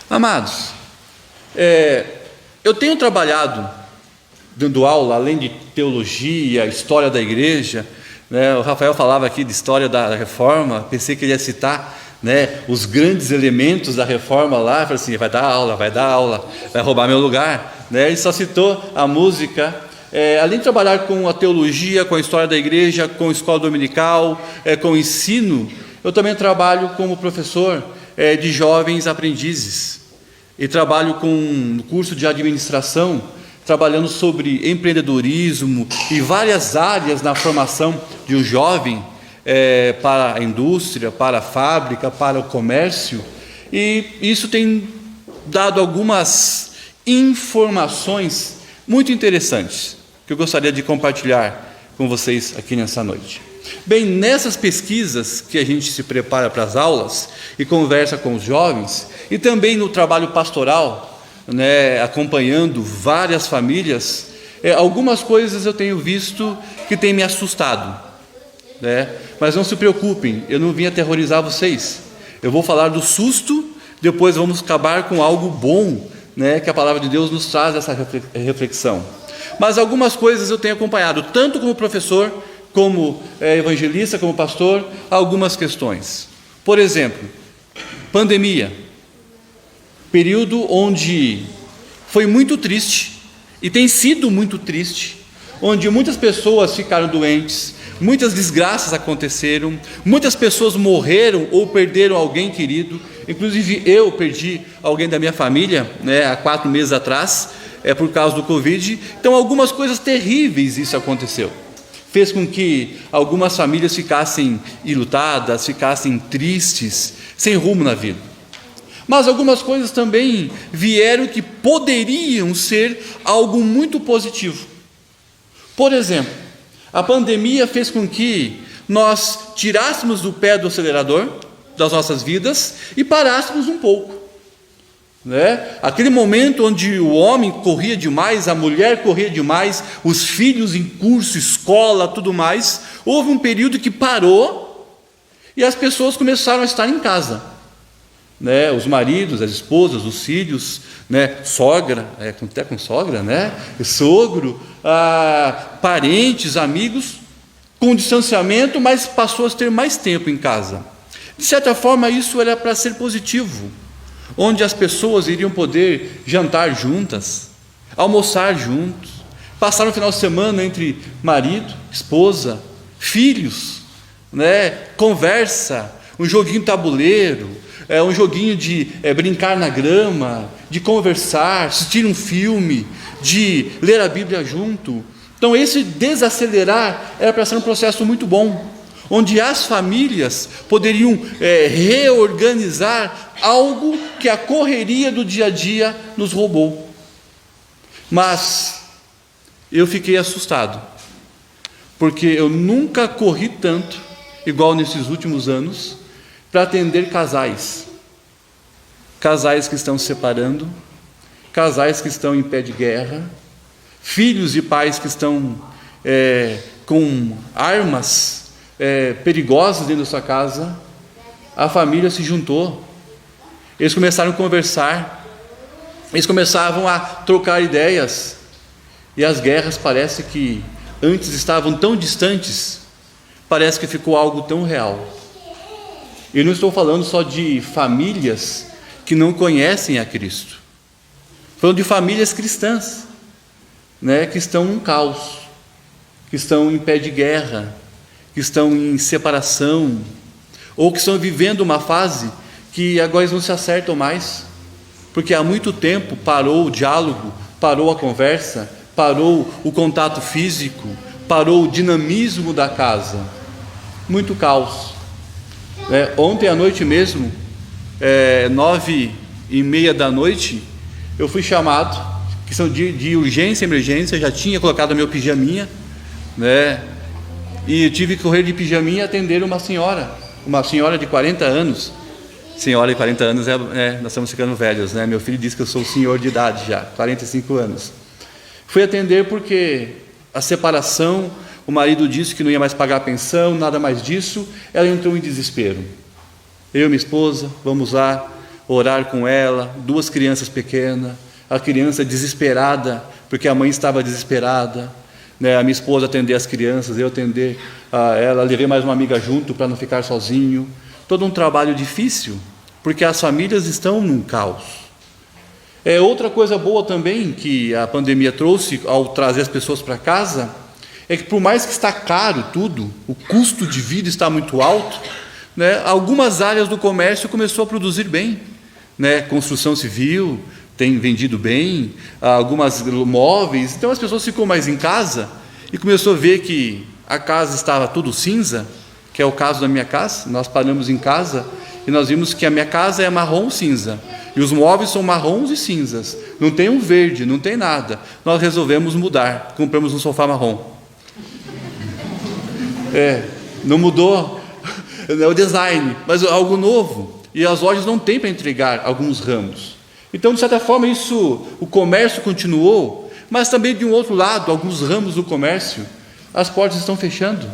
Amados, eu tenho trabalhado, dando aula, além de teologia, história da igreja, né? O Rafael falava aqui de história da reforma, pensei que ele ia citar, né, os grandes elementos da reforma lá, falei assim, vai dar aula, vai roubar meu lugar, né? Ele só citou a música. Além de trabalhar com a teologia, com a história da igreja, com a escola dominical, com o ensino, eu também trabalho como professor de jovens aprendizes, e trabalho com um curso de administração, trabalhando sobre empreendedorismo e várias áreas na formação de um jovem, para a indústria, para a fábrica, para o comércio, e isso tem dado algumas informações muito interessantes, que eu gostaria de compartilhar com vocês aqui nessa noite. Bem, nessas pesquisas que a gente se prepara para as aulas e conversa com os jovens, e também no trabalho pastoral, né, acompanhando várias famílias, algumas coisas eu tenho visto que tem me assustado, né? Mas não se preocupem, eu não vim aterrorizar vocês, eu vou falar do susto, depois vamos acabar com algo bom, né, que a palavra de Deus nos traz essa reflexão. Mas algumas coisas eu tenho acompanhado, tanto como professor, como evangelista, como pastor, algumas questões. Por exemplo, pandemia, período onde foi muito triste, e tem sido muito triste, onde muitas pessoas ficaram doentes, muitas desgraças aconteceram, muitas pessoas morreram ou perderam alguém querido, inclusive eu perdi alguém da minha família, né, há 4 meses atrás, por causa do Covid. Então algumas coisas terríveis isso aconteceu, fez com que algumas famílias ficassem enlutadas, ficassem tristes, sem rumo na vida. Mas algumas coisas também vieram que poderiam ser algo muito positivo. Por exemplo, a pandemia fez com que nós tirássemos do pé do acelerador das nossas vidas e parássemos um pouco, né? Aquele momento onde o homem corria demais, a mulher corria demais, os filhos em curso, escola, tudo mais, houve um período que parou e as pessoas começaram a estar em casa, né? Os maridos, as esposas, os filhos, né? Sogra, até com sogra, né? Sogro, parentes, amigos, com distanciamento, mas passou a ter mais tempo em casa. De certa forma, isso era para ser positivo, onde as pessoas iriam poder jantar juntas, almoçar juntos, passar um final de semana entre marido, esposa, filhos, né? Conversa, um joguinho tabuleiro, um joguinho de brincar na grama, de conversar, assistir um filme, de ler a Bíblia junto. Então esse desacelerar era para ser um processo muito bom, onde as famílias poderiam reorganizar algo que a correria do dia a dia nos roubou. Mas eu fiquei assustado, porque eu nunca corri tanto, igual nesses últimos anos, para atender casais que estão se separando, casais que estão em pé de guerra, filhos e pais que estão com armas perigosas dentro da sua casa. A família se juntou, eles começaram a conversar, eles começavam a trocar ideias, e as guerras parece que antes estavam tão distantes, parece que ficou algo tão real. Eu não estou falando só de famílias que não conhecem a Cristo, falando de famílias cristãs, né, que estão num caos, que estão em pé de guerra, que estão em separação, ou que estão vivendo uma fase que agora eles não se acertam mais, porque há muito tempo parou o diálogo, parou a conversa, parou o contato físico, parou o dinamismo da casa. Muito caos. Ontem à noite mesmo, 9:30 da noite, eu fui chamado, questão de urgência, emergência, já tinha colocado meu pijaminha, né? E eu tive que correr de pijaminha e atender uma senhora de 40 anos. Senhora de 40 anos, nós estamos ficando velhos, né? Meu filho disse que eu sou senhor de idade já, 45 anos. Fui atender porque a separação, o marido disse que não ia mais pagar a pensão, nada mais disso. Ela entrou em desespero. Eu e minha esposa, vamos lá, orar com ela, 2 crianças pequenas, a criança desesperada, porque a mãe estava desesperada, né? A minha esposa atender as crianças, eu atender a ela, levei mais uma amiga junto para não ficar sozinho. Todo um trabalho difícil, porque as famílias estão num caos. Outra coisa boa também que a pandemia trouxe ao trazer as pessoas para casa, é que por mais que está caro tudo, o custo de vida está muito alto, né? Algumas áreas do comércio começou a produzir bem, né? Construção civil tem vendido bem, algumas móveis, então as pessoas ficam mais em casa e começou a ver que a casa estava tudo cinza, que é o caso da minha casa. Nós paramos em casa e nós vimos que a minha casa é marrom cinza, e os móveis são marrons e cinzas, não tem um verde, não tem nada. Nós resolvemos mudar, compramos um sofá marrom. Não mudou o design, mas algo novo, e as lojas não têm para entregar alguns ramos. Então, de certa forma, o comércio continuou, mas também de um outro lado, alguns ramos do comércio, as portas estão fechando,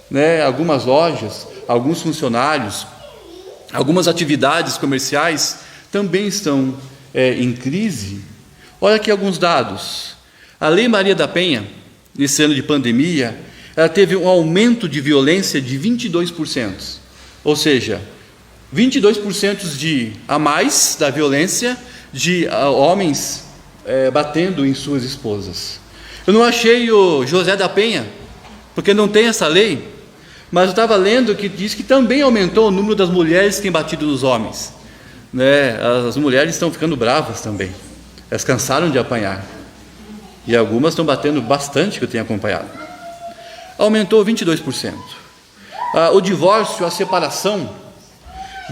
né? Algumas lojas, alguns funcionários, algumas atividades comerciais também estão em crise. Olha aqui alguns dados. A Lei Maria da Penha, nesse ano de pandemia, ela teve um aumento de violência de 22%, ou seja, 22% a mais da violência de homens batendo em suas esposas. Eu não achei o José da Penha, porque não tem essa lei, mas eu estava lendo que diz que também aumentou o número das mulheres que têm batido nos homens, né? As mulheres estão ficando bravas também, elas cansaram de apanhar, e algumas estão batendo bastante, que eu tenho acompanhado. Aumentou 22%. O divórcio, a separação,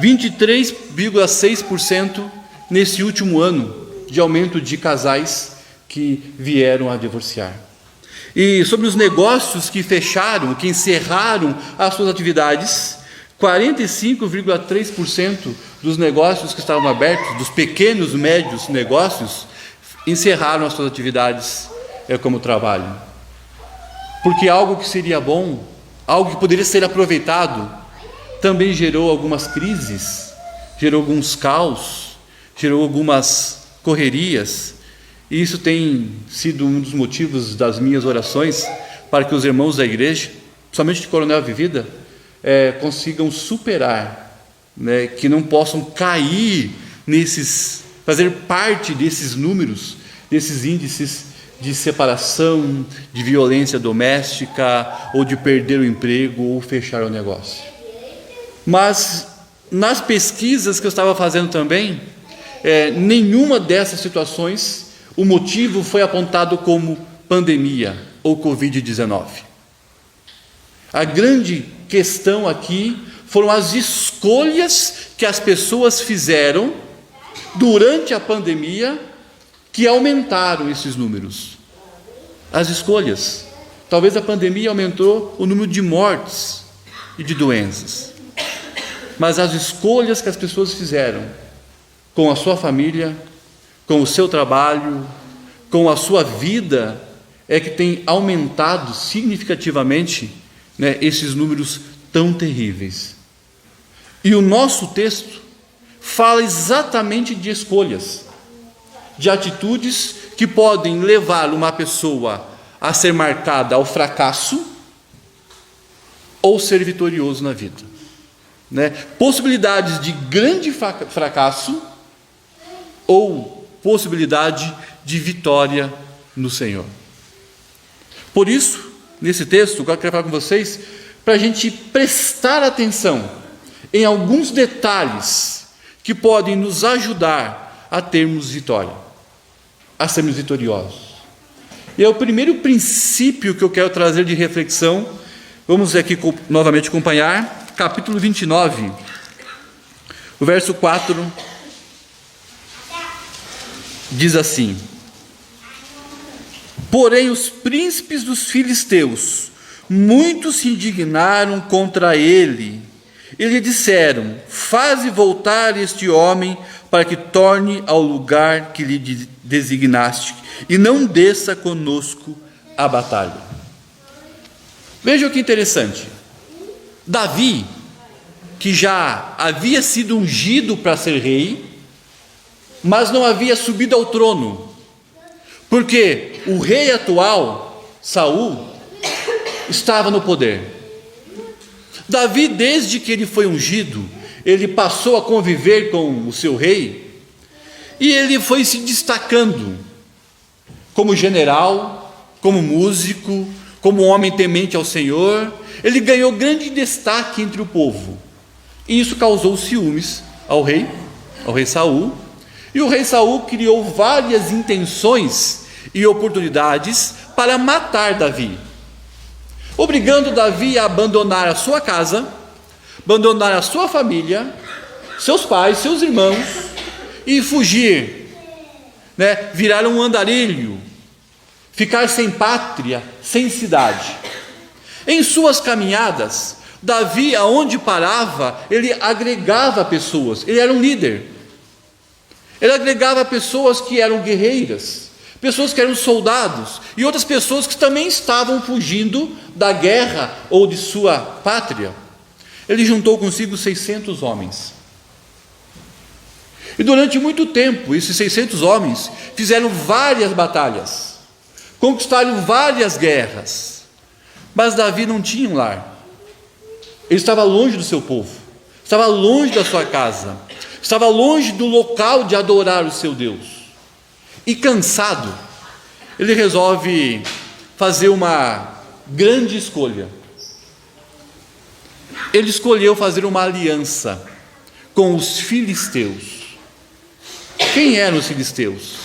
23,6% nesse último ano de aumento de casais que vieram a divorciar. E sobre os negócios que fecharam, que encerraram as suas atividades, 45,3% dos negócios que estavam abertos, dos pequenos, médios negócios, encerraram as suas atividades como trabalho. Porque algo que seria bom, algo que poderia ser aproveitado, também gerou algumas crises, gerou alguns caos, gerou algumas correrias, e isso tem sido um dos motivos das minhas orações para que os irmãos da igreja, somente de Coronel Vivida, consigam superar, né, que não possam cair fazer parte desses números, desses índices de separação, de violência doméstica, ou de perder o emprego, ou fechar o negócio. Mas nas pesquisas que eu estava fazendo também, nenhuma dessas situações, o motivo foi apontado como pandemia ou Covid-19. A grande questão aqui foram as escolhas que as pessoas fizeram durante a pandemia que aumentaram esses números. As escolhas. Talvez a pandemia aumentou o número de mortes e de doenças. Mas as escolhas que as pessoas fizeram com a sua família, com o seu trabalho, com a sua vida, é que tem aumentado significativamente, né, esses números tão terríveis. E o nosso texto fala exatamente de escolhas, de atitudes que podem levar uma pessoa a ser marcada ao fracasso ou ser vitorioso na vida, né? Possibilidades de grande fracasso ou possibilidade de vitória no Senhor. Por isso, nesse texto, eu quero falar com vocês para a gente prestar atenção em alguns detalhes que podem nos ajudar a termos vitória, a sermos vitoriosos. E é o primeiro princípio que eu quero trazer de reflexão. Vamos aqui novamente acompanhar, capítulo 29, o verso 4, diz assim: porém os príncipes dos filisteus, muitos se indignaram contra ele, e lhe disseram: faze voltar este homem para que torne ao lugar que lhe designaste, e não desça conosco a batalha. Veja que interessante. Davi, que já havia sido ungido para ser rei, mas não havia subido ao trono, porque o rei atual, Saul, estava no poder. Davi, desde que ele foi ungido, ele passou a conviver com o seu rei, e ele foi se destacando como general, como músico, como homem temente ao Senhor. Ele ganhou grande destaque entre o povo, e isso causou ciúmes ao rei Saul, e o rei Saul criou várias intenções e oportunidades para matar Davi, obrigando Davi a abandonar a sua casa, abandonar a sua família, seus pais, seus irmãos, e fugir, virar um andarilho, ficar sem pátria, sem cidade. Em suas caminhadas, Davi, aonde parava, ele agregava pessoas, ele era um líder. Ele agregava pessoas que eram guerreiras, pessoas que eram soldados, e outras pessoas que também estavam fugindo da guerra ou de sua pátria. Ele juntou consigo 600 homens. E durante muito tempo, esses 600 homens fizeram várias batalhas, conquistaram várias guerras, mas Davi não tinha um lar. Ele estava longe do seu povo, estava longe da sua casa, estava longe do local de adorar o seu Deus. E cansado, ele resolve fazer uma grande escolha. Ele escolheu fazer uma aliança com os filisteus. Quem eram os filisteus?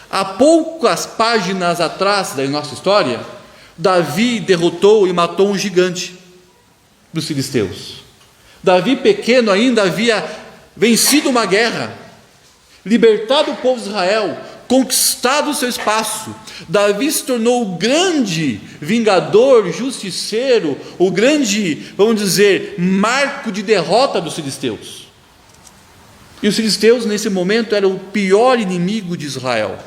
Há poucas páginas atrás da nossa história, Davi derrotou e matou um gigante dos filisteus. Davi, pequeno ainda, havia vencido uma guerra, libertado o povo de Israel, conquistado o seu espaço. Davi se tornou o grande vingador, justiceiro, o grande, vamos dizer, marco de derrota dos filisteus. E os filisteus, nesse momento, eram o pior inimigo de Israel.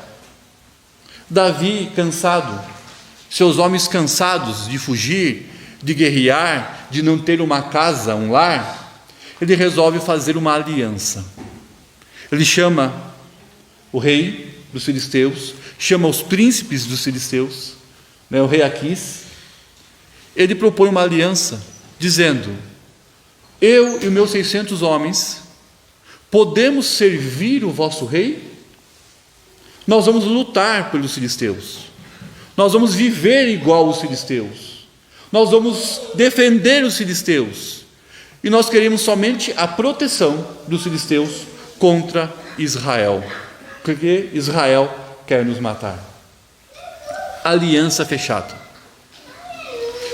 Davi, cansado, seus homens cansados de fugir, de guerrear, de não ter uma casa, um lar, ele resolve fazer uma aliança. Ele chama o rei dos filisteus, chama os príncipes dos filisteus, o rei Aquis. Ele propõe uma aliança, dizendo: eu e meus 600 homens podemos servir o vosso rei? Nós vamos lutar pelos filisteus, nós vamos viver igual os filisteus, nós vamos defender os filisteus, e nós queremos somente a proteção dos filisteus contra Israel, porque Israel quer nos matar. Aliança fechada.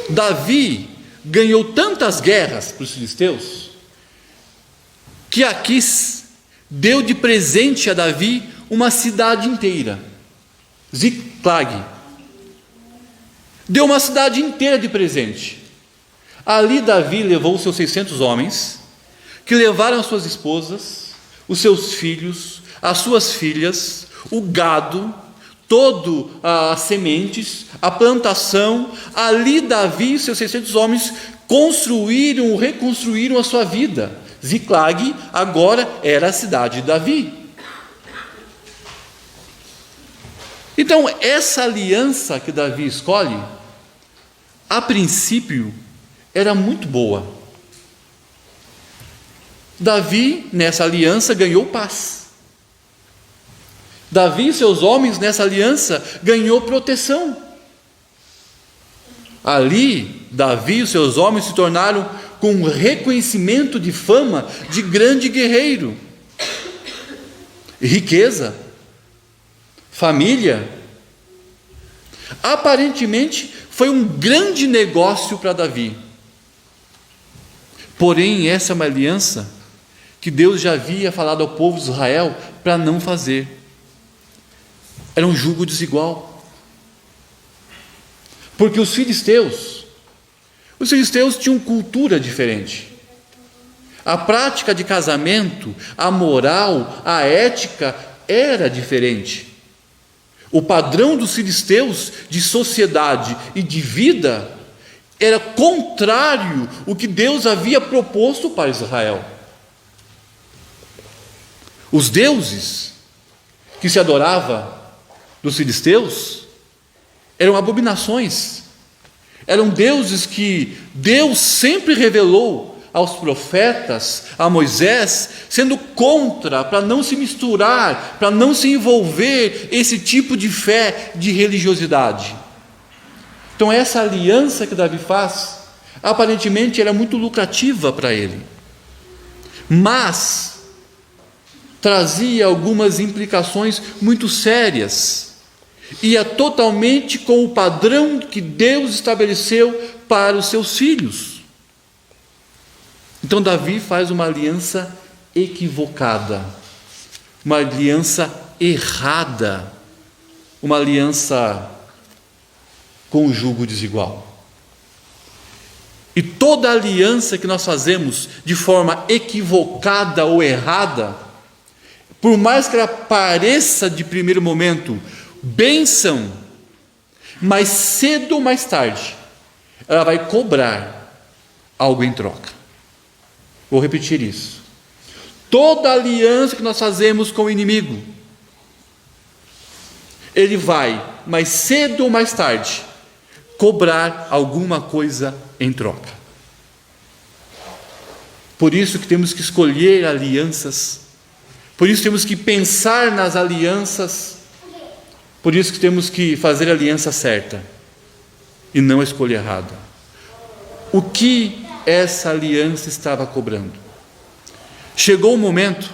Davi ganhou tantas guerras para os filisteus que Aquis deu de presente a Davi uma cidade inteira, Ziclag. Deu uma cidade inteira de presente. Ali Davi levou os seus 600 homens, que levaram as suas esposas, os seus filhos, as suas filhas, o gado, todo as sementes, a plantação. Ali Davi e seus 600 homens construíram, reconstruíram a sua vida. Ziclag agora era a cidade de Davi. Então, essa aliança que Davi escolhe, a princípio, era muito boa. Davi, nessa aliança, ganhou paz. Davi e seus homens, nessa aliança, ganhou proteção. Ali, Davi e seus homens se tornaram com um reconhecimento de fama de grande guerreiro. Riqueza, família. Aparentemente, foi um grande negócio para Davi. Porém, essa é uma aliança que Deus já havia falado ao povo de Israel para não fazer. Era um jugo desigual. Porque os filisteus tinham cultura diferente. A prática de casamento, a moral, a ética era diferente. O padrão dos filisteus de sociedade e de vida era contrário ao que Deus havia proposto para Israel. Os deuses que se adorava dos filisteus eram abominações, eram deuses que Deus sempre revelou aos profetas, a Moisés, sendo contra, para não se misturar, para não se envolver esse tipo de fé, de religiosidade. Então essa aliança que Davi faz, aparentemente era muito lucrativa para ele, mas trazia algumas implicações muito sérias, ia totalmente com o padrão que Deus estabeleceu para os seus filhos. Então Davi faz uma aliança equivocada, uma aliança errada, uma aliança com jugo desigual. E toda aliança que nós fazemos de forma equivocada ou errada, por mais que ela pareça de primeiro momento bênção, mas cedo ou mais tarde ela vai cobrar algo em troca. Vou repetir isso. Toda aliança que nós fazemos com o inimigo, ele vai, mais cedo ou mais tarde, cobrar alguma coisa em troca. Por isso que temos que escolher alianças, por isso temos que pensar nas alianças, por isso que temos que fazer a aliança certa e não a escolha errada. O que essa aliança estava cobrando? Chegou o momento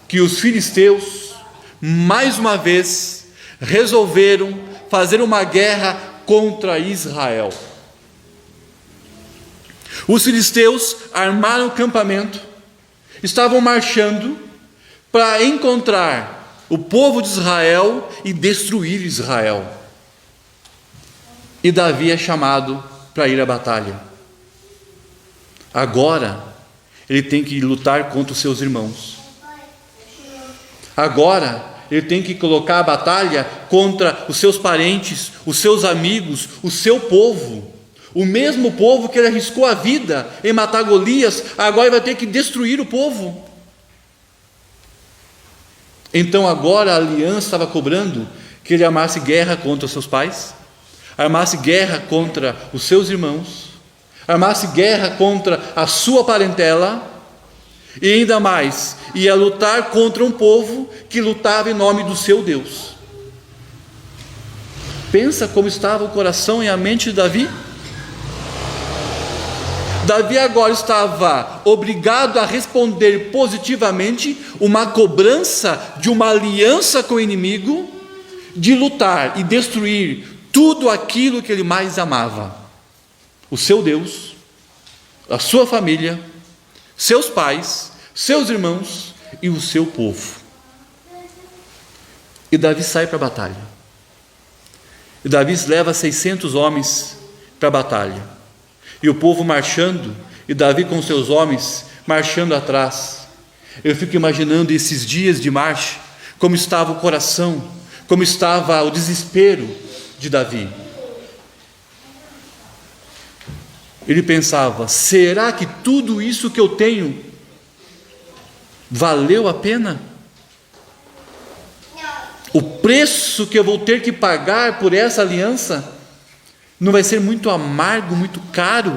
que os filisteus, mais uma vez, resolveram fazer uma guerra contra Israel. Os filisteus armaram o campamento, estavam marchando para encontrar o povo de Israel e destruir Israel. E Davi é chamado para ir à batalha. Agora ele tem que lutar contra os seus irmãos. Agora ele tem que colocar a batalha contra os seus parentes, os seus amigos, o seu povo. O mesmo povo que ele arriscou a vida em matar Golias, agora ele vai ter que destruir o povo. Então agora a aliança estava cobrando que ele armasse guerra contra os seus pais, armasse guerra contra os seus irmãos, armasse guerra contra a sua parentela, e ainda mais, ia lutar contra um povo que lutava em nome do seu Deus. Pensa como estava o coração e a mente de Davi? Davi agora estava obrigado a responder positivamente uma cobrança de uma aliança com o inimigo, de lutar e destruir tudo aquilo que ele mais amava: o seu Deus, a sua família, seus pais, seus irmãos e o seu povo. E Davi sai para a batalha. E Davi leva 600 homens para a batalha. E o povo marchando, e Davi com seus homens marchando atrás. Eu fico imaginando esses dias de marcha, como estava o coração, como estava o desespero de Davi. Ele pensava: será que tudo isso que eu tenho valeu a pena? O preço que eu vou ter que pagar por essa aliança não vai ser muito amargo, muito caro?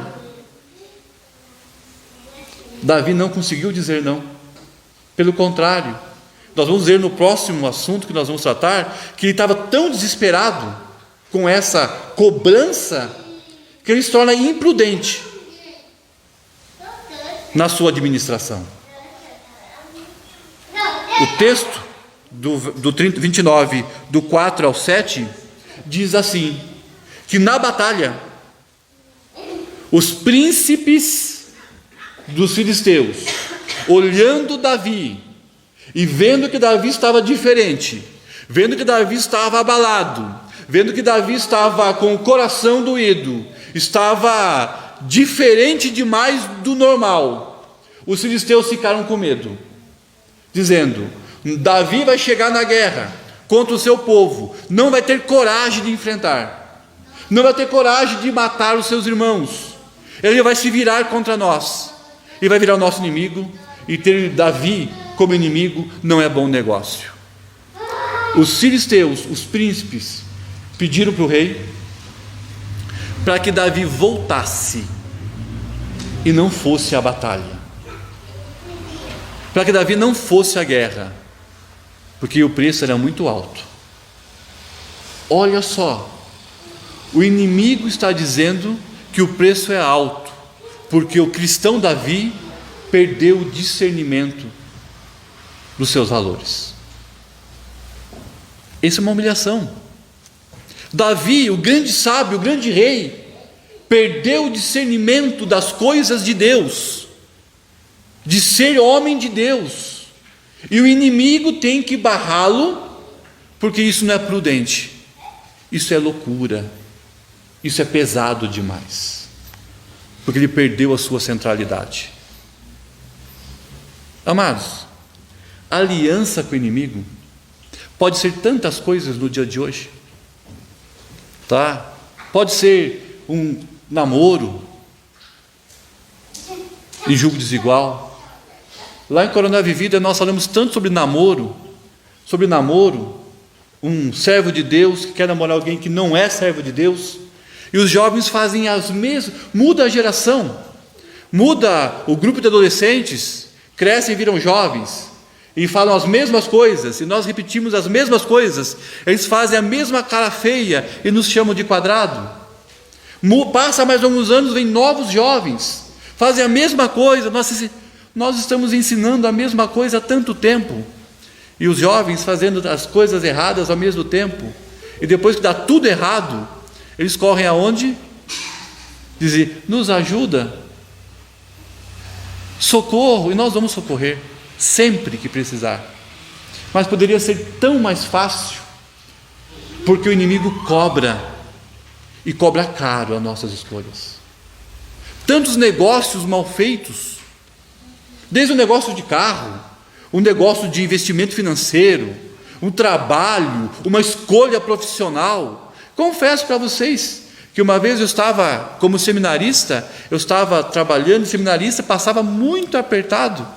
Davi não conseguiu dizer não. Pelo contrário, nós vamos ver no próximo assunto que nós vamos tratar, que ele estava tão desesperado com essa cobrança, que ele se torna imprudente na sua administração. O texto do 29, do 4 ao 7, diz assim: que na batalha, os príncipes dos filisteus, olhando Davi e vendo que Davi estava diferente, vendo que Davi estava abalado, vendo que Davi estava com o coração doído, estava diferente demais do normal, os filisteus ficaram com medo, dizendo: Davi vai chegar na guerra contra o seu povo, não vai ter coragem de enfrentar, não vai ter coragem de matar os seus irmãos, ele vai se virar contra nós, e vai virar o nosso inimigo, e ter Davi como inimigo não é bom negócio. Os filisteus, os príncipes, pediram para o rei para que Davi voltasse e não fosse à batalha, para que Davi não fosse à guerra, porque o preço era muito alto. Olha só, o inimigo está dizendo que o preço é alto, porque o cristão Davi perdeu o discernimento dos seus valores. Essa é uma humilhação. Davi, o grande sábio, o grande rei, perdeu o discernimento das coisas de Deus, de ser homem de Deus, e o inimigo tem que barrá-lo, porque isso não é prudente, isso é loucura, isso é pesado demais, porque ele perdeu a sua centralidade. Amados, a aliança com o inimigo pode ser tantas coisas no dia de hoje, tá? Pode ser um namoro em julgo desigual. Lá em Coronel Vivida nós falamos tanto sobre namoro, um servo de Deus que quer namorar alguém que não é servo de Deus, e os jovens fazem as mesmas, muda a geração, muda o grupo de adolescentes, crescem e viram jovens, e falam as mesmas coisas, e nós repetimos as mesmas coisas, eles fazem a mesma cara feia e nos chamam de quadrado. Passa mais alguns anos, vem novos jovens, fazem a mesma coisa, nós estamos ensinando a mesma coisa há tanto tempo, e os jovens fazendo as coisas erradas ao mesmo tempo, e depois que dá tudo errado, eles correm aonde? Dizem, nos ajuda, socorro, e nós vamos socorrer sempre que precisar. Mas poderia ser tão mais fácil, porque o inimigo cobra, e cobra caro as nossas escolhas. Tantos negócios mal feitos, desde o negócio de carro, um negócio de investimento financeiro, um trabalho, uma escolha profissional. Confesso para vocês que uma vez eu estava como seminarista, eu estava trabalhando, seminarista, passava muito apertado,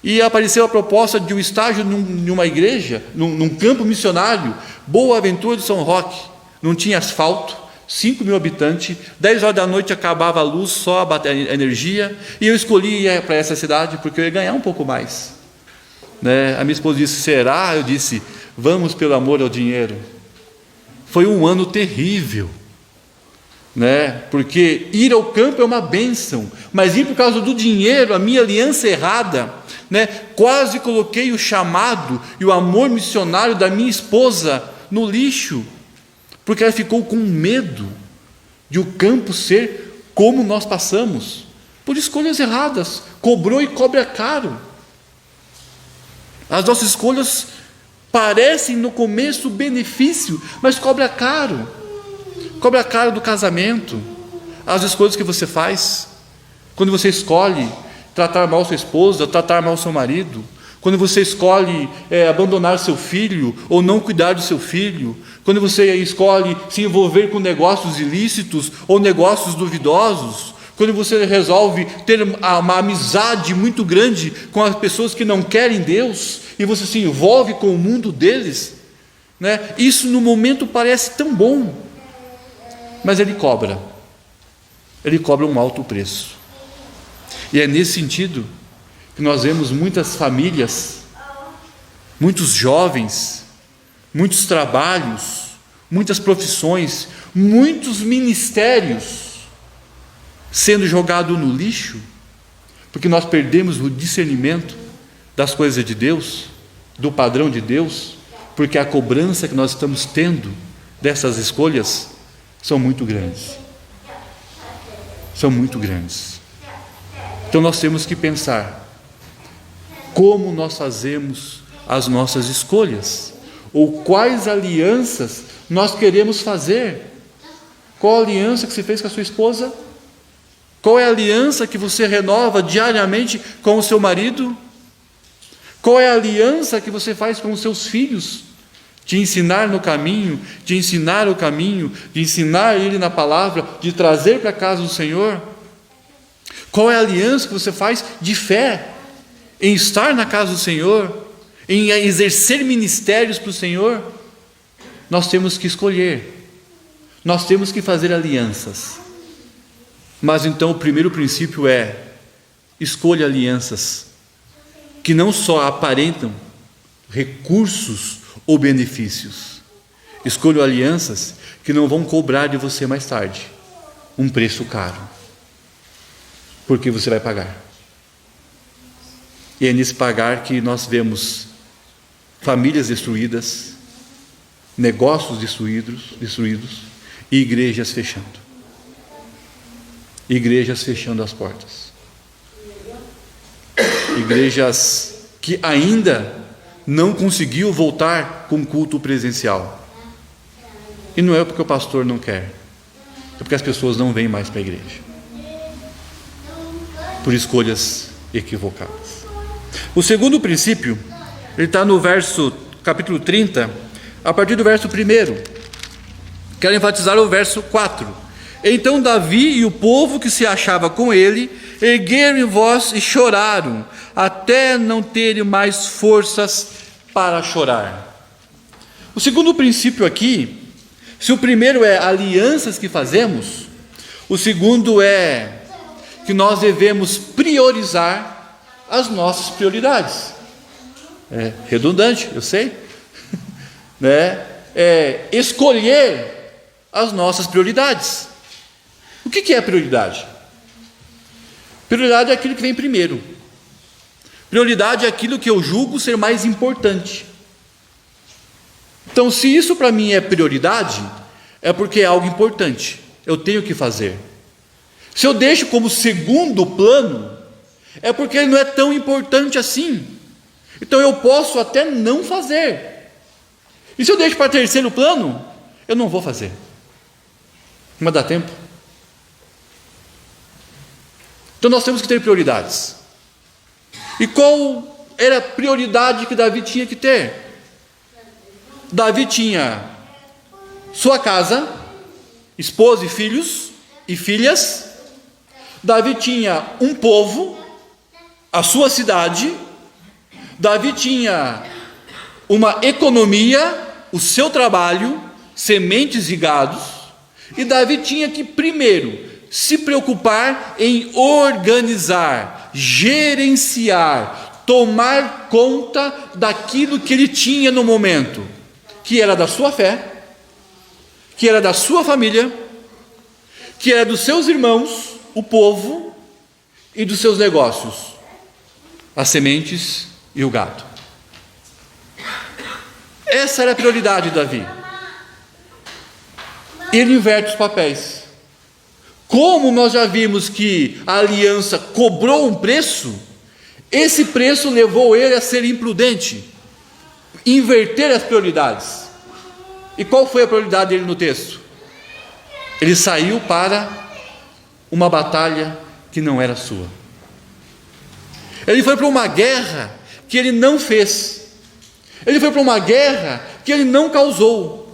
e apareceu a proposta de um estágio numa igreja, num campo missionário, Boa Aventura de São Roque. Não tinha asfalto, 5.000 habitantes, 10 horas da noite acabava a luz, só a energia, e eu escolhi ir para essa cidade porque eu ia ganhar um pouco mais, né? A minha esposa disse, será? Eu disse, vamos pelo amor ao dinheiro. Foi um ano terrível, né? Porque ir ao campo é uma bênção, mas ir por causa do dinheiro, a minha aliança errada, né? Quase coloquei o chamado e o amor missionário da minha esposa no lixo, porque ela ficou com medo de o campo ser como nós passamos, por escolhas erradas, cobrou e cobra caro. As nossas escolhas parecem no começo benefício, mas cobra caro do casamento, as escolhas que você faz, quando você escolhe tratar mal sua esposa, tratar mal seu marido, quando você escolhe abandonar seu filho, ou não cuidar do seu filho, quando você escolhe se envolver com negócios ilícitos, ou negócios duvidosos, quando você resolve ter uma amizade muito grande com as pessoas que não querem Deus, e você se envolve com o mundo deles, né? Isso no momento parece tão bom, mas ele cobra um alto preço. E é nesse sentido que nós vemos muitas famílias, muitos jovens, muitos trabalhos, muitas profissões, muitos ministérios sendo jogados no lixo, porque nós perdemos o discernimento das coisas de Deus, do padrão de Deus, porque a cobrança que nós estamos tendo dessas escolhas são muito grandes. Então nós temos que pensar como nós fazemos as nossas escolhas, ou quais alianças nós queremos fazer. Qual a aliança que você fez com a sua esposa? Qual é a aliança que você renova diariamente com o seu marido? Qual é a aliança que você faz com os seus filhos? De ensinar no caminho, de ensinar o caminho, de ensinar ele na palavra, de trazer para a casa do Senhor? Qual é a aliança que você faz de fé, em estar na casa do Senhor, em exercer ministérios para o Senhor, nós temos que escolher, nós temos que fazer alianças. Mas então o primeiro princípio é: escolha alianças que não só aparentam recursos ou benefícios, escolha alianças que não vão cobrar de você mais tarde um preço caro, porque você vai pagar. E é nesse pagar que nós vemos famílias destruídas, negócios destruídos e igrejas fechando. Igrejas fechando as portas. Igrejas que ainda não conseguiu voltar com culto presencial. E não é porque o pastor não quer, é porque as pessoas não vêm mais para a igreja, por escolhas equivocadas. O segundo princípio, ele está no capítulo 30, a partir do verso 1. Quero enfatizar o verso 4. Então Davi e o povo que se achava com ele ergueram voz e choraram, até não terem mais forças para chorar. O segundo princípio aqui, se o primeiro é alianças que fazemos, o segundo é que nós devemos priorizar as nossas prioridades. É redundante, eu sei, né? Escolher as nossas prioridades. O que é prioridade? Prioridade é aquilo que vem primeiro. Prioridade é aquilo que eu julgo ser mais importante. Então, se isso para mim é prioridade, é porque é algo importante, eu tenho que fazer. Se eu deixo como segundo plano, é porque ele não é tão importante assim. Então eu posso até não fazer. E se eu deixo para terceiro plano, eu não vou fazer. Mas dá tempo. Então nós temos que ter prioridades. E qual era a prioridade que Davi tinha que ter? Davi tinha sua casa, esposa e filhos e filhas. Davi tinha um povo, a sua cidade. Davi tinha uma economia, o seu trabalho, sementes e gados. E Davi tinha que primeiro se preocupar em organizar, gerenciar, tomar conta daquilo que ele tinha no momento, que era da sua fé, que era da sua família, que era dos seus irmãos, o povo, e dos seus negócios, as sementes e o gado. Essa era a prioridade de Davi. Ele inverte os papéis. Como nós já vimos que a aliança cobrou um preço, esse preço levou ele a ser imprudente, inverter as prioridades. E qual foi a prioridade dele no texto? Ele saiu para uma batalha que não era sua. Ele foi para uma guerra que ele não fez. Ele foi para uma guerra que ele não causou.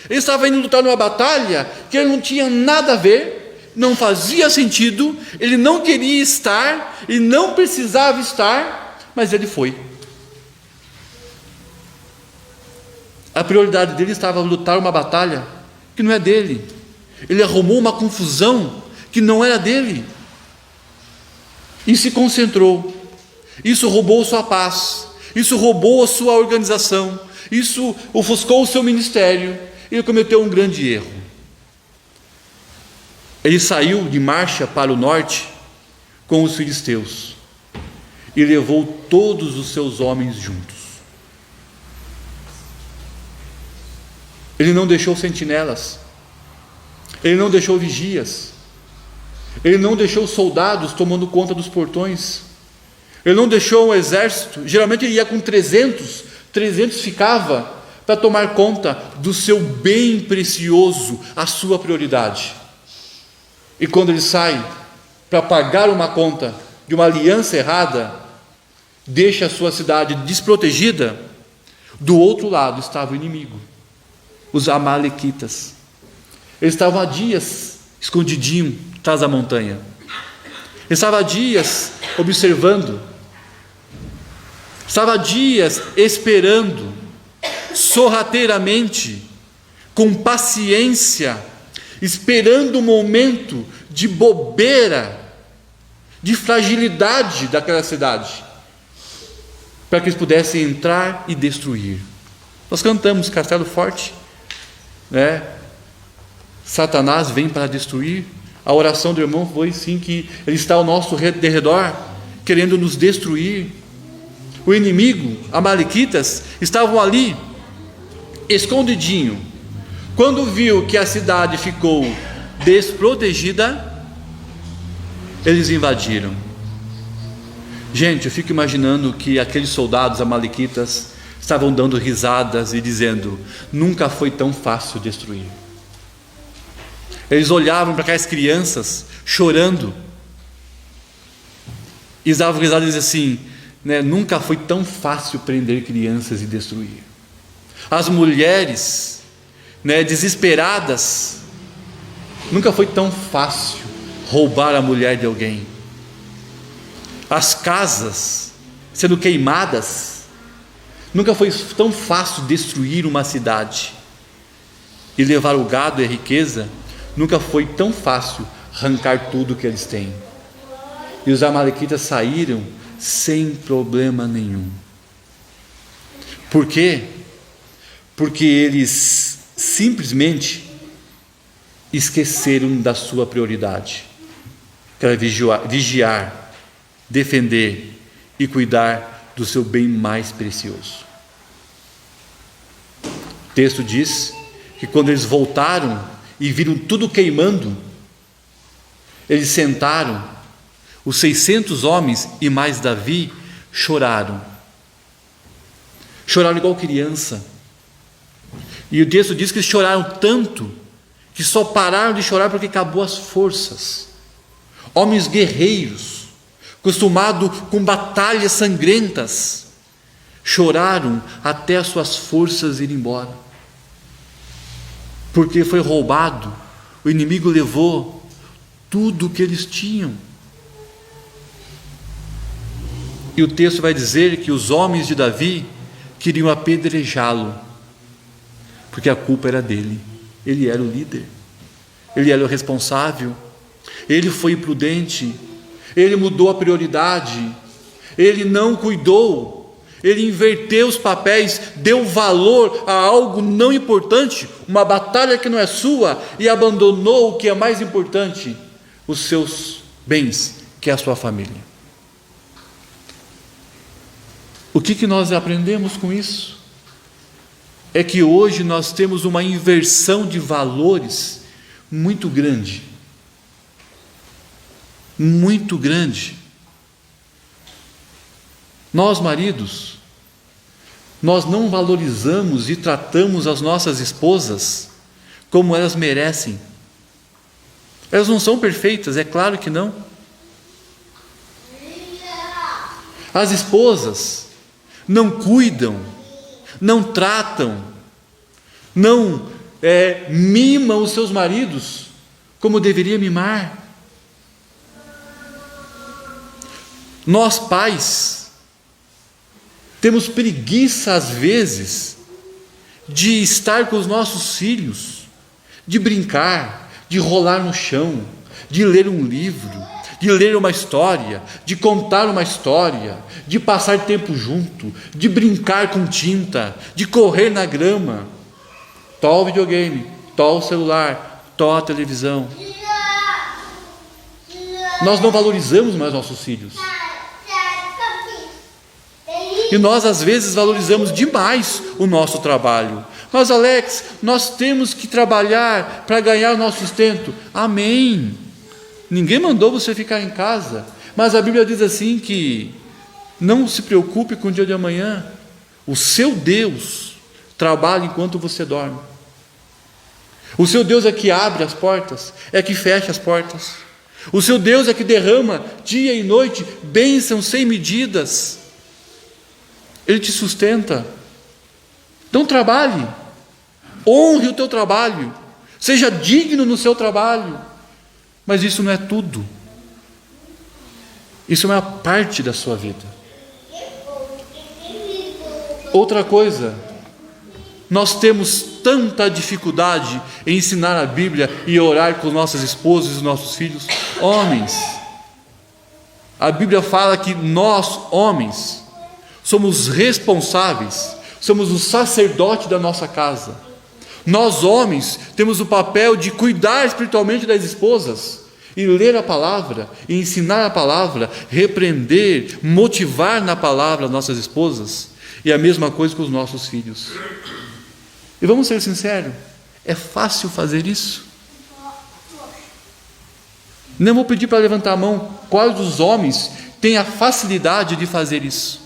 Ele estava indo lutar numa batalha que ele não tinha nada a ver, não fazia sentido, ele não queria estar, ele não precisava estar, mas ele foi. A prioridade dele estava lutar uma batalha que não é dele. Ele arrumou uma confusão que não era dele e se concentrou. Isso roubou sua paz, isso roubou a sua organização, isso ofuscou o seu ministério. Ele cometeu um grande erro. Ele saiu de marcha para o norte com os filisteus e levou todos os seus homens juntos. Ele não deixou sentinelas, ele não deixou vigias, ele não deixou soldados tomando conta dos portões, ele não deixou um exército. Geralmente ele ia com 300 ficava para tomar conta do seu bem precioso, a sua prioridade. E quando ele sai para pagar uma conta de uma aliança errada, deixa a sua cidade desprotegida, do outro lado estava o inimigo, os amalequitas. Eles estavam há dias escondidinhos atrás da montanha. Eles estavam há dias observando. Estava há dias esperando, sorrateiramente, com paciência, esperando o momento de bobeira, de fragilidade daquela cidade, para que eles pudessem entrar e destruir. Nós cantamos Castelo Forte, né? Satanás vem para destruir. A oração do irmão foi sim que ele está ao nosso redor, querendo nos destruir. O inimigo, amalequitas, estavam ali, escondidinho. Quando viu que a cidade ficou desprotegida, eles invadiram. Gente, eu fico imaginando que aqueles soldados amalequitas estavam dando risadas e dizendo: nunca foi tão fácil destruir. Eles olhavam para aquelas crianças chorando e davam risadas e diziam assim, né, nunca foi tão fácil prender crianças e destruir. As mulheres, né, desesperadas, nunca foi tão fácil roubar a mulher de alguém. As casas sendo queimadas, nunca foi tão fácil destruir uma cidade. E levar o gado e a riqueza, nunca foi tão fácil arrancar tudo que eles têm. E os amalequitas saíram sem problema nenhum. Por quê? Porque eles simplesmente esqueceram da sua prioridade, que era vigiar, defender e cuidar do seu bem mais precioso. O texto diz que quando eles voltaram e viram tudo queimando, eles sentaram, os 600 homens e mais Davi choraram igual criança. E o texto diz que eles choraram tanto que só pararam de chorar porque acabou as forças. Homens guerreiros, acostumados com batalhas sangrentas, choraram até as suas forças irem embora, porque foi roubado. O inimigo levou tudo o que eles tinham. E o texto vai dizer que os homens de Davi queriam apedrejá-lo, porque a culpa era dele. Ele era o líder, ele era o responsável, ele foi imprudente, ele mudou a prioridade, ele não cuidou, ele inverteu os papéis, deu valor a algo não importante, uma batalha que não é sua, e abandonou o que é mais importante, os seus bens, que é a sua família. O que nós aprendemos com isso? É que hoje nós temos uma inversão de valores muito grande. Muito grande. Nós, maridos, nós não valorizamos e tratamos as nossas esposas como elas merecem. Elas não são perfeitas, é claro que não. As esposas não cuidam, não tratam, não mimam os seus maridos como deveria mimar. Nós, pais, temos preguiça às vezes de estar com os nossos filhos, de brincar, de rolar no chão, de ler um livro, de ler uma história, de contar uma história, de passar tempo junto, de brincar com tinta, de correr na grama. Tó o videogame, tó o celular, tó a televisão. Nós não valorizamos mais nossos filhos. E nós às vezes valorizamos demais o nosso trabalho. Mas Alex, nós temos que trabalhar para ganhar o nosso sustento. Amém. Ninguém mandou você ficar em casa, mas a Bíblia diz assim que não se preocupe com o dia de amanhã. O seu Deus trabalha enquanto você dorme. O seu Deus é que abre as portas, é que fecha as portas. O seu Deus é que derrama dia e noite bênçãos sem medidas. Ele te sustenta. Então trabalhe, honre o teu trabalho, seja digno no seu trabalho. Mas isso não é tudo. Isso é uma parte da sua vida. Outra coisa, nós temos tanta dificuldade em ensinar a Bíblia e orar com nossas esposas e nossos filhos. Homens, a Bíblia fala que nós, homens, somos responsáveis, somos o sacerdote da nossa casa. Nós, homens, temos o papel de cuidar espiritualmente das esposas, e ler a palavra, e ensinar a palavra, repreender, motivar na palavra nossas esposas, e a mesma coisa com os nossos filhos. E vamos ser sinceros, é fácil fazer isso? Não vou pedir para levantar a mão quais dos homens têm a facilidade de fazer isso.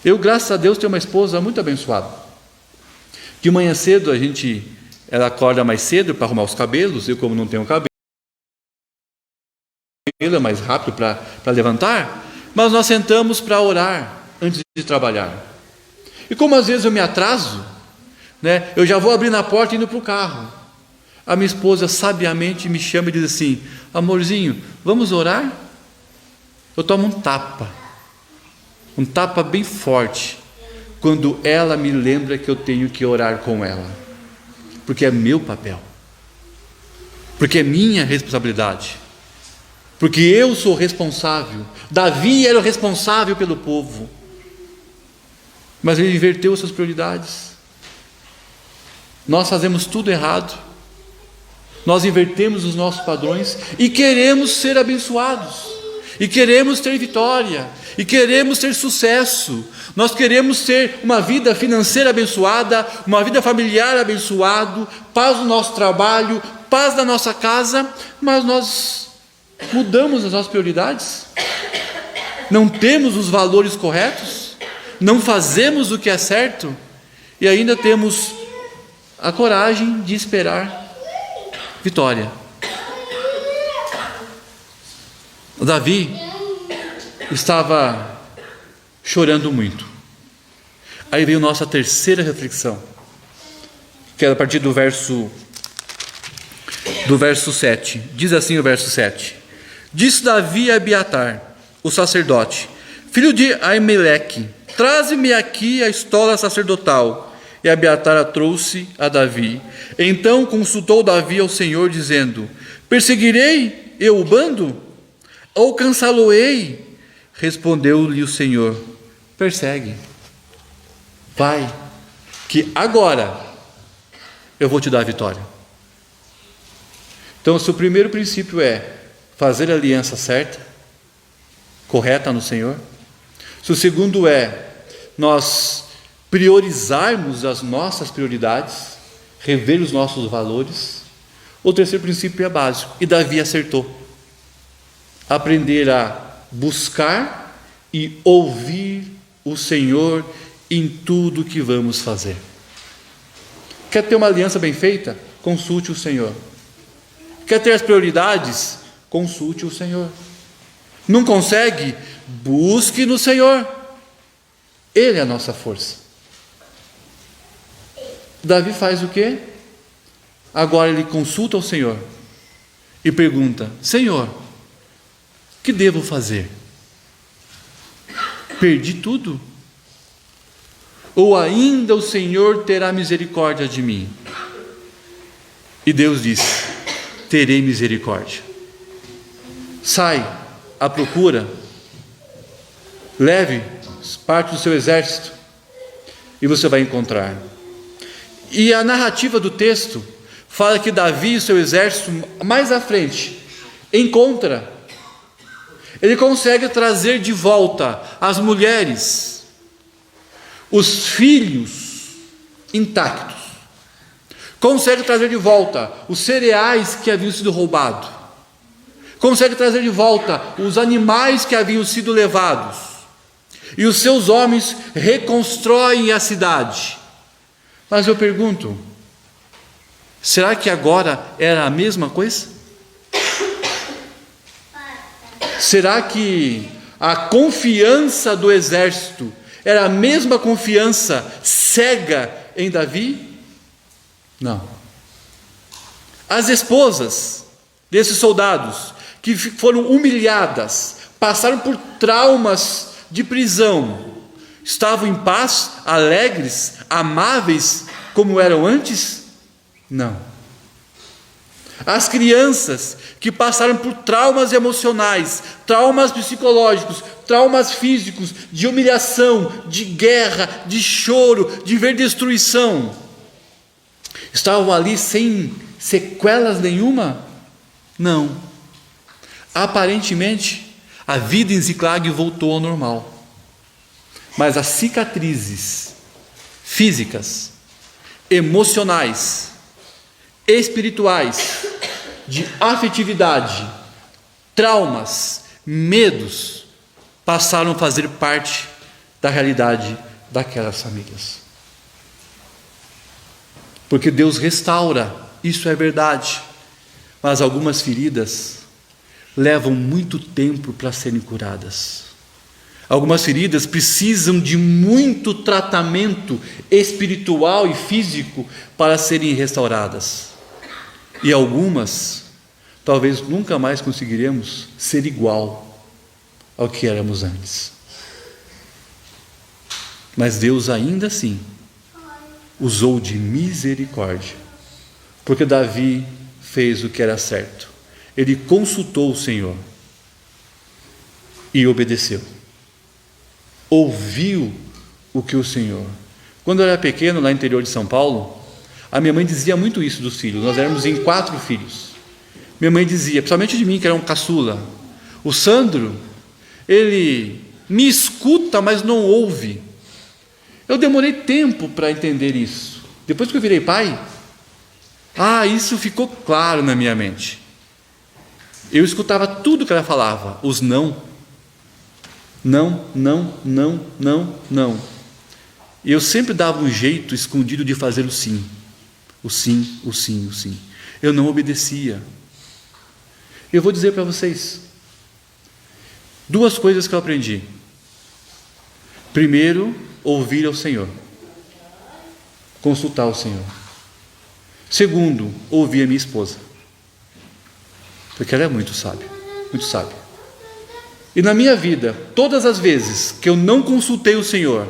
Eu, graças a Deus, tenho uma esposa muito abençoada. De manhã cedo ela acorda mais cedo para arrumar os cabelos. Eu, como não tenho cabelo, é mais rápido para levantar. Mas nós sentamos para orar antes de trabalhar. E como às vezes eu me atraso, né, eu já vou abrir na porta e indo para o carro. A minha esposa sabiamente me chama e diz assim: amorzinho, vamos orar? Eu tomo um tapa bem forte, quando ela me lembra que eu tenho que orar com ela, porque é meu papel, porque é minha responsabilidade, porque eu sou responsável. Davi era o responsável pelo povo, mas ele inverteu suas prioridades. Nós fazemos tudo errado, nós invertemos os nossos padrões e queremos ser abençoados, e queremos ter vitória, e queremos ter sucesso. Nós queremos ter uma vida financeira abençoada, uma vida familiar abençoada, paz no nosso trabalho, paz na nossa casa, mas nós mudamos as nossas prioridades, não temos os valores corretos, não fazemos o que é certo, e ainda temos a coragem de esperar vitória. Davi estava chorando muito. Aí veio nossa terceira reflexão, que é a partir do verso 7. Diz assim o verso 7: disse Davi a Abiatar, o sacerdote, filho de Aimeleque: traze-me aqui a estola sacerdotal. E Abiatar a trouxe a Davi. Então consultou Davi ao Senhor, dizendo: perseguirei eu o bando? Alcançá-lo-ei? Respondeu-lhe o Senhor: persegue, vai, que agora eu vou te dar a vitória. Então, se o primeiro princípio é fazer a aliança certa, correta no Senhor, se o segundo é nós priorizarmos as nossas prioridades, rever os nossos valores, o terceiro princípio é básico, e Davi acertou: aprender a buscar e ouvir o Senhor em tudo que vamos fazer. Quer ter uma aliança bem feita? Consulte o Senhor. Quer ter as prioridades? Consulte o Senhor. Não consegue? Busque no Senhor. Ele é a nossa força. Davi faz o quê? Agora ele consulta o Senhor e pergunta: Senhor, que devo fazer? Perdi tudo? Ou ainda o Senhor terá misericórdia de mim? E Deus disse: terei misericórdia. Sai à procura, leve parte do seu exército e você vai encontrar. E a narrativa do texto fala que Davi e seu exército, mais à frente, encontra. Ele consegue trazer de volta as mulheres, os filhos intactos. Consegue trazer de volta os cereais que haviam sido roubados. Consegue trazer de volta os animais que haviam sido levados. E os seus homens reconstroem a cidade. Mas eu pergunto, será que agora era a mesma coisa? Será que a confiança do exército era a mesma confiança cega em Davi? Não. As esposas desses soldados que foram humilhadas, passaram por traumas de prisão, Estavam em paz, alegres, amáveis, como eram antes? Não. As crianças que passaram por traumas emocionais, traumas psicológicos, traumas físicos, de humilhação, de guerra, de choro, de ver destruição, estavam ali sem sequelas nenhuma? Não. Aparentemente, a vida em Ziklag voltou ao normal. Mas as cicatrizes físicas, emocionais, espirituais, de afetividade, traumas, medos, passaram a fazer parte da realidade daquelas famílias. Porque Deus restaura, isso é verdade, mas algumas feridas levam muito tempo para serem curadas. Algumas feridas precisam de muito tratamento espiritual e físico para serem restauradas. E algumas, talvez nunca mais conseguiremos ser igual ao que éramos antes. Mas Deus ainda assim usou de misericórdia, porque Davi fez o que era certo. Ele consultou o Senhor e obedeceu. Ouviu o que o Senhor. Quando eu era pequeno, lá no interior de São Paulo, a minha mãe dizia muito isso dos filhos. Nós éramos em 4 filhos. Minha mãe dizia, principalmente de mim, que era um caçula: o Sandro, ele me escuta, mas não ouve. Eu demorei tempo para entender isso. Depois que eu virei pai, isso ficou claro na minha mente. Eu escutava tudo que ela falava, os não. Não, não, não, não, não. E eu sempre dava um jeito escondido de fazer o sim. O sim, o sim, o sim. Eu não obedecia. Eu vou dizer para vocês 2 coisas que eu aprendi. Primeiro, ouvir ao Senhor. Consultar o Senhor. Segundo, ouvir a minha esposa. Porque ela é muito sábia, muito sábia. E na minha vida, todas as vezes que eu não consultei o Senhor,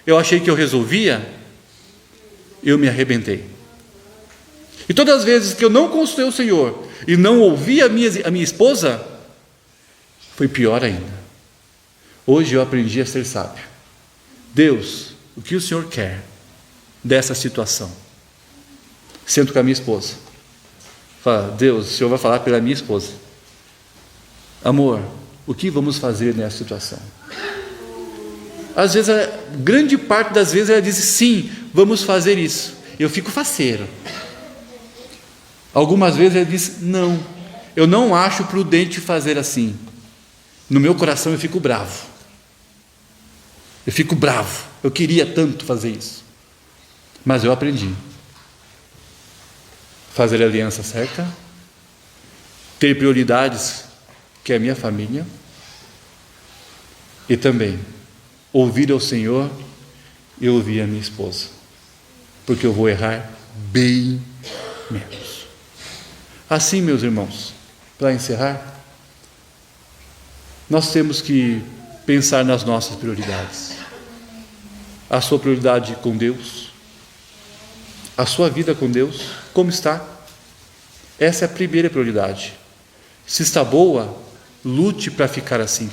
eu achei que eu resolvia, eu me arrebentei. E todas as vezes que eu não consultei o Senhor e não ouvi a minha esposa, foi pior ainda. Hoje eu aprendi a ser sábio. Deus, o que o Senhor quer dessa situação? Sento com a minha esposa. Fala, Deus, o Senhor vai falar pela minha esposa. Amor, o que vamos fazer nessa situação? Às vezes, grande parte das vezes ela diz, sim, vamos fazer isso. Eu fico faceiro. Algumas vezes ela diz, não, eu não acho prudente fazer assim. No meu coração eu fico bravo. Eu fico bravo. Eu queria tanto fazer isso. Mas eu aprendi. Fazer a aliança certa. Ter prioridades, que é a minha família. E também ouvir ao Senhor e ouvir a minha esposa. Porque eu vou errar bem menos. Assim, meus irmãos, para encerrar, nós temos que pensar nas nossas prioridades. A sua prioridade com Deus, a sua vida com Deus, como está? Essa é a primeira prioridade. Se está boa, lute para ficar assim.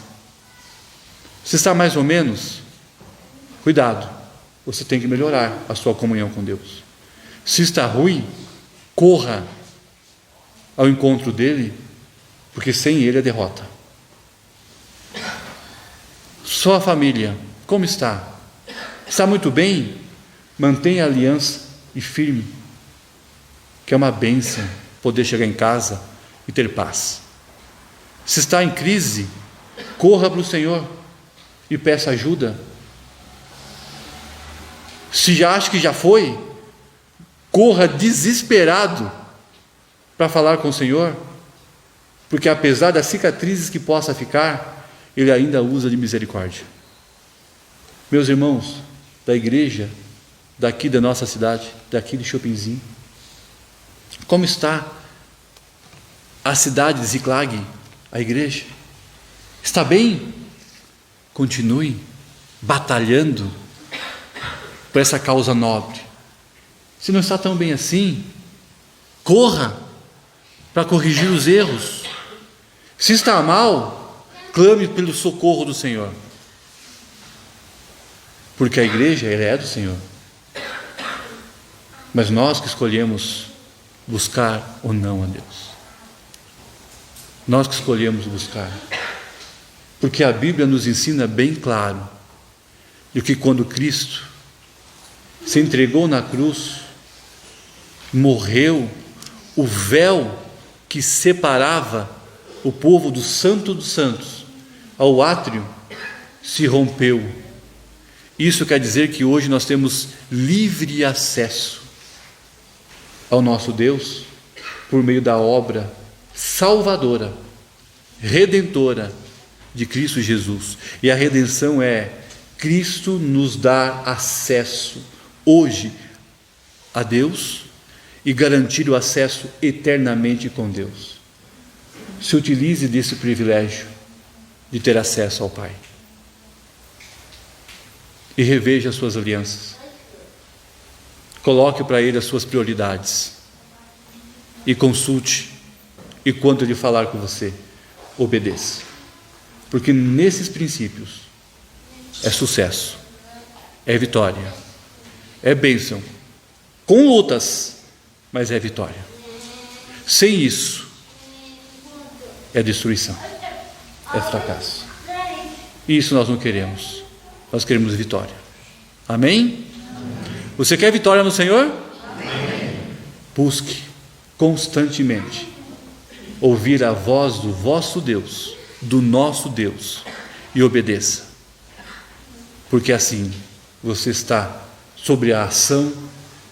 Se está mais ou menos, cuidado, você tem que melhorar a sua comunhão com Deus. Se está ruim, corra ao encontro dele, porque sem ele é derrota. Sua família, como está? Está muito bem? Mantenha a aliança e firme, que é uma bênção poder chegar em casa e ter paz. Se está em crise, corra para o Senhor e peça ajuda. Se já acha que já foi, corra desesperado para falar com o Senhor, porque apesar das cicatrizes que possa ficar, Ele ainda usa de misericórdia. Meus irmãos da igreja, daqui da nossa cidade, daqui de Chopinzinho, como está a cidade de Ziklag, a igreja? Está bem? Continue batalhando por essa causa nobre. Se não está tão bem assim, corra para corrigir os erros. Se está mal, clame pelo socorro do Senhor. Porque a igreja, ela é do Senhor. Mas nós que escolhemos buscar ou não a Deus. Nós que escolhemos buscar. Porque a Bíblia nos ensina bem claro de que quando Cristo se entregou na cruz, morreu, o véu que separava o povo do Santo dos Santos ao átrio se rompeu. Isso quer dizer que hoje nós temos livre acesso ao nosso Deus por meio da obra salvadora, redentora de Cristo Jesus. E a redenção é Cristo nos dar acesso hoje a Deus e garantir o acesso eternamente com Deus. Se utilize desse privilégio de ter acesso ao Pai. E reveja as suas alianças. Coloque para Ele as suas prioridades. E consulte. E quando Ele falar com você, obedeça. Porque nesses princípios é sucesso, é vitória, é bênção. Com lutas, mas é vitória. Sem isso, é destruição, é fracasso. E isso nós não queremos. Nós queremos vitória. Amém? Você quer vitória no Senhor? Amém. Busque constantemente ouvir a voz do vosso Deus, do nosso Deus, e obedeça. Porque assim você está sobre a ação,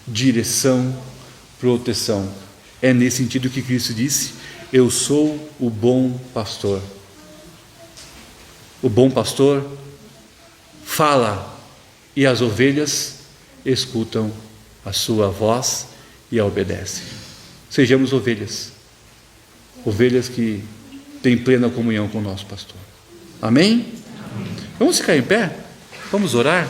direção, proteção. É nesse sentido que Cristo disse: eu sou o bom pastor. O bom pastor fala e as ovelhas escutam a sua voz e a obedecem. Sejamos ovelhas, ovelhas que têm plena comunhão com o nosso pastor. Amém? Vamos ficar em pé? Vamos orar?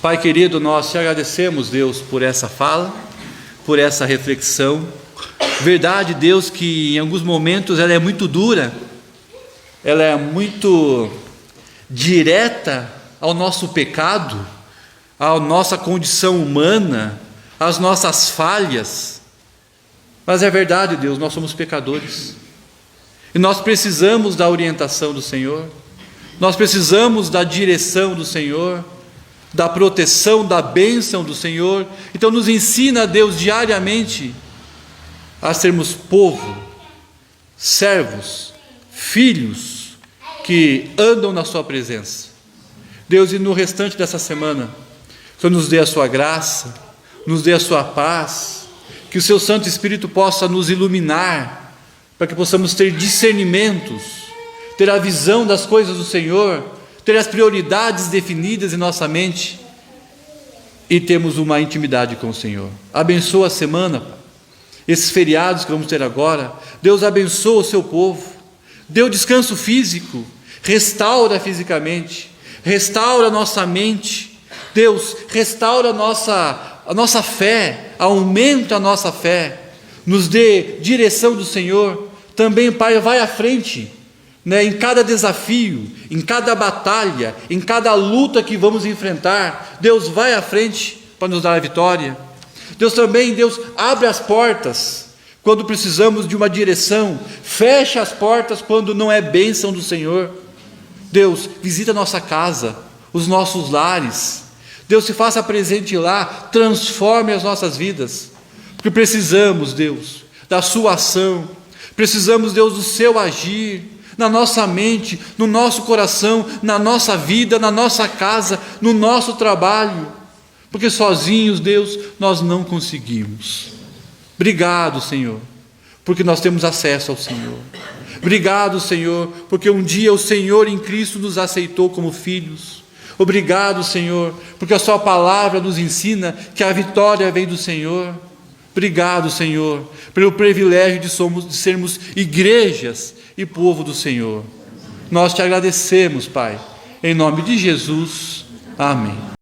Pai querido, nós te agradecemos, Deus, por essa fala, por essa reflexão. Verdade, Deus, que em alguns momentos ela é muito dura, ela é muito direta ao nosso pecado, à nossa condição humana, às nossas falhas. Mas é verdade, Deus, nós somos pecadores. E nós precisamos da orientação do Senhor, nós precisamos da direção do Senhor, da proteção, da bênção do Senhor. Então nos ensina, Deus, diariamente a sermos povo, servos, filhos que andam na sua presença. Deus, e no restante dessa semana, que o Senhor nos dê a sua graça, nos dê a sua paz, que o seu Santo Espírito possa nos iluminar, para que possamos ter discernimentos, ter a visão das coisas do Senhor, ter as prioridades definidas em nossa mente e termos uma intimidade com o Senhor. Abençoa a semana, esses feriados que vamos ter agora. Deus abençoa o seu povo, dê o descanso físico, restaura fisicamente, restaura a nossa mente. Deus, restaura a nossa fé, aumenta a nossa fé, nos dê direção do Senhor. Também, Pai, vai à frente, em cada desafio, em cada batalha, em cada luta que vamos enfrentar. Deus, vai à frente para nos dar a vitória. Deus, também, Deus, abre as portas quando precisamos de uma direção, fecha as portas quando não é bênção do Senhor. Deus, visita a nossa casa, os nossos lares. Deus, se faça presente lá, transforme as nossas vidas, porque precisamos, Deus, da sua ação, precisamos, Deus, do seu agir, na nossa mente, no nosso coração, na nossa vida, na nossa casa, no nosso trabalho, porque sozinhos, Deus, nós não conseguimos. Obrigado, Senhor, porque nós temos acesso ao Senhor. Obrigado, Senhor, porque um dia o Senhor em Cristo nos aceitou como filhos. Obrigado, Senhor, porque a sua palavra nos ensina que a vitória vem do Senhor. Obrigado, Senhor, pelo privilégio de sermos igrejas e povo do Senhor. Nós te agradecemos, Pai, em nome de Jesus. Amém.